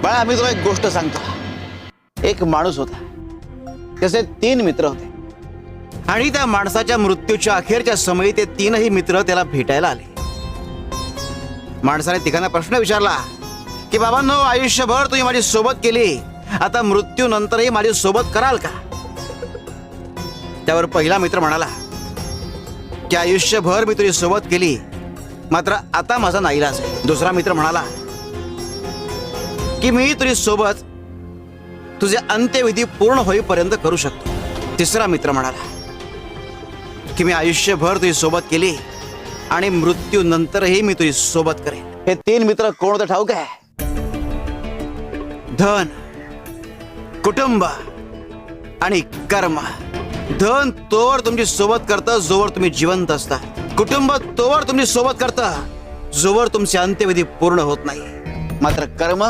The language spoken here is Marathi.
बाळा, मी तुला एक गोष्ट सांगतो. एक माणूस होता, त्याचे 3 मित्र होते आणि त्या माणसाच्या मृत्यूच्या अखेरच्या समयी ते 3ही मित्र त्याला भेटायला आले. माणसाने तिघांना प्रश्न विचारला की बाबांनो, आयुष्यभर तुम्ही माझी सोबत केली, आता मृत्यूनंतरही माझी सोबत कराल का? त्यावर पहिला मित्र म्हणाला की आयुष्यभर मी तुझी सोबत केली, मात्र आता माझा नाईलाज आहे. दुसरा मित्र म्हणाला की मी तुझी सोबत तुझे अंत्यविधी पूर्ण होईपर्यंत करू शकतो. तिसरा मित्र म्हणाला की मी आयुष्यभर तुझी सोबत केली आणि मृत्यूनंतरही मी तुझी सोबत करेन. हे 3 मित्र कोण होते ठाऊक आहे? धन, कुटुंब आणि कर्म. धन तोवर तुमची सोबत करतं जोवर तुम्ही जिवंत असता. कुटुंब तोवर तुमची सोबत करतं जोवर तुमचे अंत्यविधी पूर्ण होत नाही. मात्र कर्म